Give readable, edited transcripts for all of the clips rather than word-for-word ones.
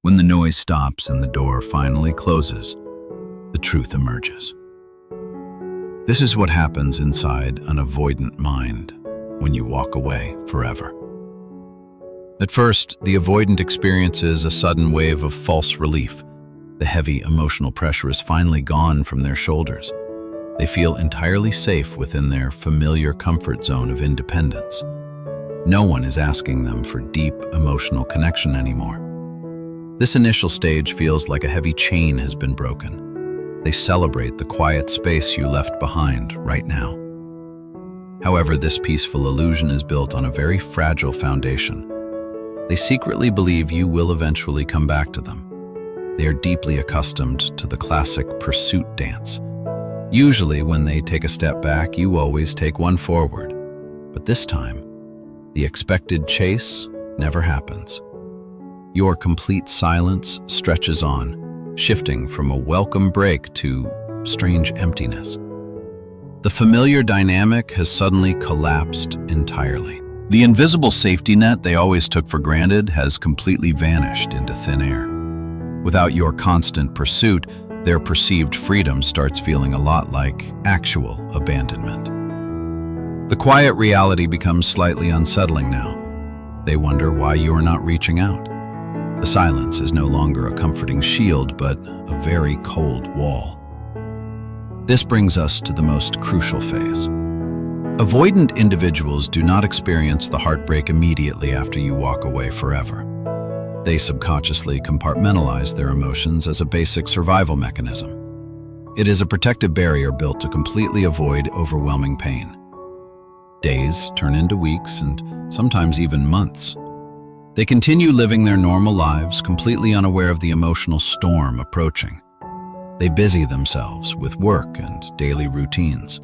When the noise stops and the door finally closes, the truth emerges. This is what happens inside an avoidant mind when you walk away forever. At first, the avoidant experiences a sudden wave of false relief. The heavy emotional pressure is finally gone from their shoulders. They feel entirely safe within their familiar comfort zone of independence. No one is asking them for deep emotional connection anymore. This initial stage feels like a heavy chain has been broken. They celebrate the quiet space you left behind right now. However, this peaceful illusion is built on a very fragile foundation. They secretly believe you will eventually come back to them. They are deeply accustomed to the classic pursuit dance. Usually, when they take a step back, you always take one forward. But this time, the expected chase never happens. Your complete silence stretches on, shifting from a welcome break to strange emptiness. The familiar dynamic has suddenly collapsed entirely. The invisible safety net they always took for granted has completely vanished into thin air. Without your constant pursuit, their perceived freedom starts feeling a lot like actual abandonment. The quiet reality becomes slightly unsettling now. They wonder why you are not reaching out. The silence is no longer a comforting shield, but a very cold wall. This brings us to the most crucial phase. Avoidant individuals do not experience the heartbreak immediately after you walk away forever. They subconsciously compartmentalize their emotions as a basic survival mechanism. It is a protective barrier built to completely avoid overwhelming pain. Days turn into weeks and sometimes even months. They continue living their normal lives, completely unaware of the emotional storm approaching. They busy themselves with work and daily routines.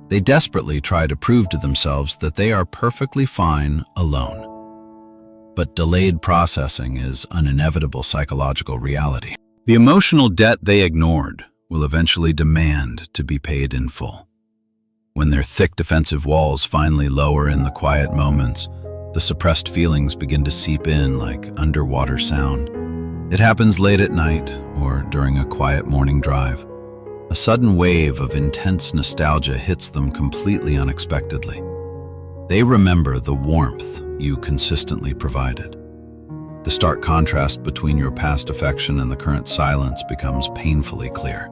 They desperately try to prove to themselves that they are perfectly fine alone. But delayed processing is an inevitable psychological reality. The emotional debt they ignored will eventually demand to be paid in full. When their thick defensive walls finally lower in the quiet moments, the suppressed feelings begin to seep in like underwater sound. It happens late at night or during a quiet morning drive. A sudden wave of intense nostalgia hits them completely unexpectedly. They remember the warmth you consistently provided. The stark contrast between your past affection and the current silence becomes painfully clear.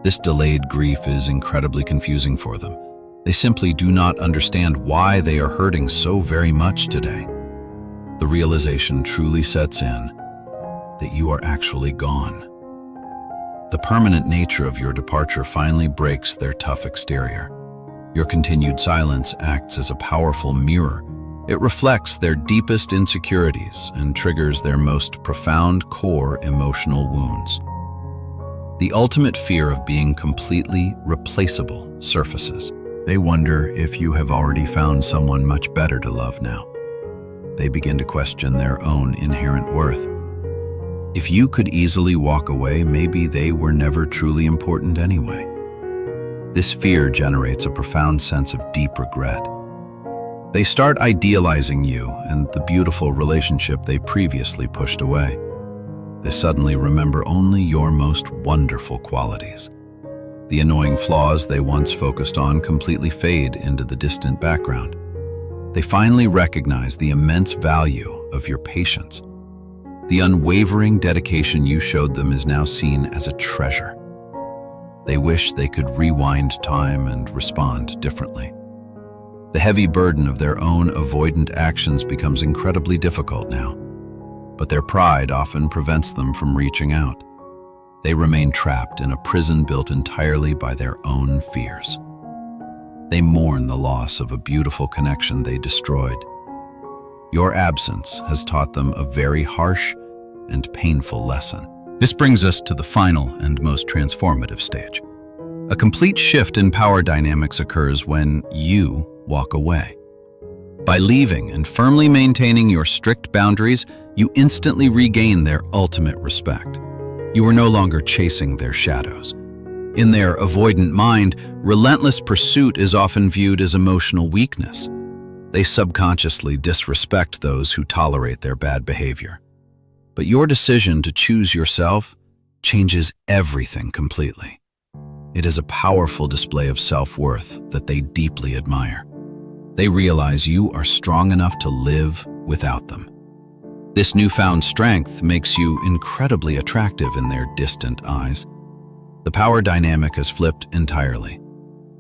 This delayed grief is incredibly confusing for them. They simply do not understand why they are hurting so very much today. The realization truly sets in that you are actually gone. The permanent nature of your departure finally breaks their tough exterior. Your continued silence acts as a powerful mirror. It reflects their deepest insecurities and triggers their most profound core emotional wounds. The ultimate fear of being completely replaceable surfaces. They wonder if you have already found someone much better to love now. They begin to question their own inherent worth. If you could easily walk away, maybe they were never truly important anyway. This fear generates a profound sense of deep regret. They start idealizing you and the beautiful relationship they previously pushed away. They suddenly remember only your most wonderful qualities. The annoying flaws they once focused on completely fade into the distant background. They finally recognize the immense value of your patience. The unwavering dedication you showed them is now seen as a treasure. They wish they could rewind time and respond differently. The heavy burden of their own avoidant actions becomes incredibly difficult now, but their pride often prevents them from reaching out. They remain trapped in a prison built entirely by their own fears. They mourn the loss of a beautiful connection they destroyed. Your absence has taught them a very harsh and painful lesson. This brings us to the final and most transformative stage. A complete shift in power dynamics occurs when you walk away. By leaving and firmly maintaining your strict boundaries, you instantly regain their ultimate respect. You are no longer chasing their shadows. In their avoidant mind, relentless pursuit is often viewed as emotional weakness. They subconsciously disrespect those who tolerate their bad behavior. But your decision to choose yourself changes everything completely. It is a powerful display of self-worth that they deeply admire. They realize you are strong enough to live without them. This newfound strength makes you incredibly attractive in their distant eyes. The power dynamic has flipped entirely.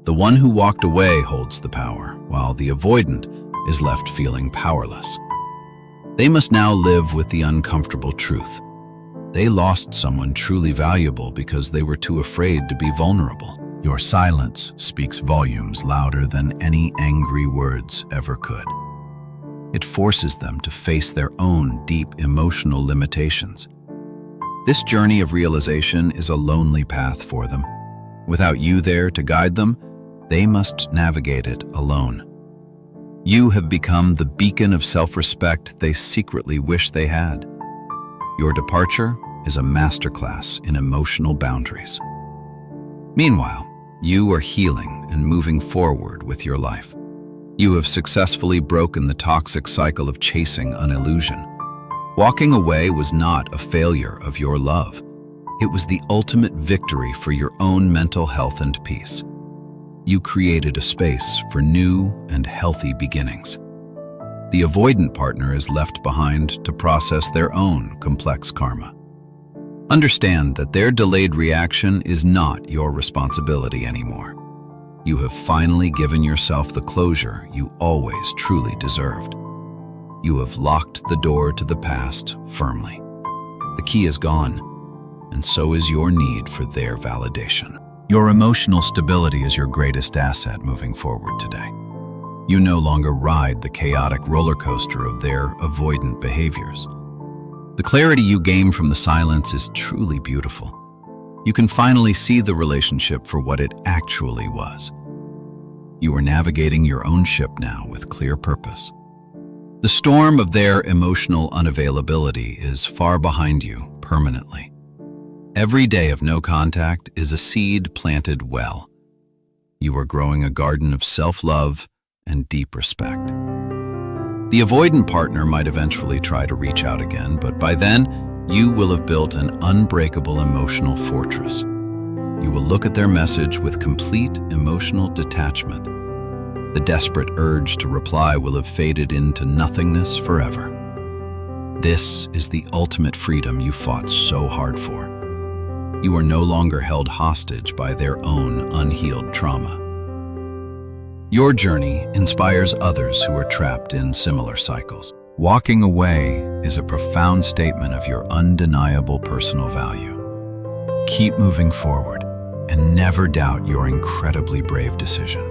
The one who walked away holds the power, while the avoidant is left feeling powerless. They must now live with the uncomfortable truth. They lost someone truly valuable because they were too afraid to be vulnerable. Your silence speaks volumes louder than any angry words ever could. It forces them to face their own deep emotional limitations. This journey of realization is a lonely path for them. Without you there to guide them, they must navigate it alone. You have become the beacon of self-respect they secretly wish they had. Your departure is a masterclass in emotional boundaries. Meanwhile, you are healing and moving forward with your life. You have successfully broken the toxic cycle of chasing an illusion. Walking away was not a failure of your love. It was the ultimate victory for your own mental health and peace. You created a space for new and healthy beginnings. The avoidant partner is left behind to process their own complex karma. Understand that their delayed reaction is not your responsibility anymore. You have finally given yourself the closure you always truly deserved. You have locked the door to the past firmly. The key is gone, and so is your need for their validation. Your emotional stability is your greatest asset moving forward today. You no longer ride the chaotic roller coaster of their avoidant behaviors. The clarity you gain from the silence is truly beautiful. You can finally see the relationship for what it actually was. You are navigating your own ship now with clear purpose. The storm of their emotional unavailability is far behind you permanently. Every day of no contact is a seed planted well. You are growing a garden of self-love and deep respect. The avoidant partner might eventually try to reach out again, but by then, you will have built an unbreakable emotional fortress. You will look at their message with complete emotional detachment. The desperate urge to reply will have faded into nothingness forever. This is the ultimate freedom you fought so hard for. You are no longer held hostage by their own unhealed trauma. Your journey inspires others who are trapped in similar cycles. Walking away is a profound statement of your undeniable personal value. Keep moving forward and never doubt your incredibly brave decision.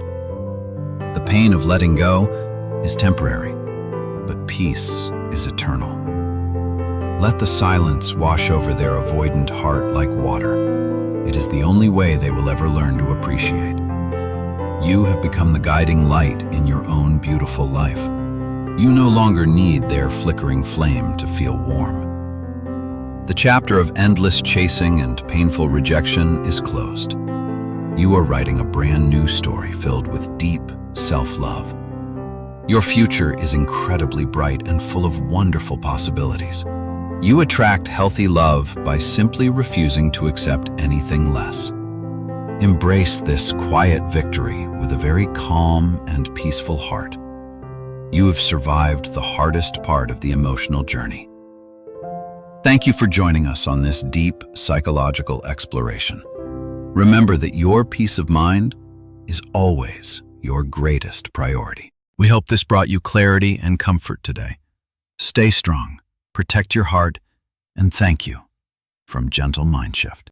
The pain of letting go is temporary, but peace is eternal. Let the silence wash over their avoidant heart like water. It is the only way they will ever learn to appreciate. You have become the guiding light in your own beautiful life. You no longer need their flickering flame to feel warm. The chapter of endless chasing and painful rejection is closed. You are writing a brand new story filled with deep self-love. Your future is incredibly bright and full of wonderful possibilities. You attract healthy love by simply refusing to accept anything less. Embrace this quiet victory with a very calm and peaceful heart. You have survived the hardest part of the emotional journey. Thank you for joining us on this deep psychological exploration. Remember that your peace of mind is always your greatest priority. We hope this brought you clarity and comfort today. Stay strong, protect your heart, and thank you from Gentle Mindshift.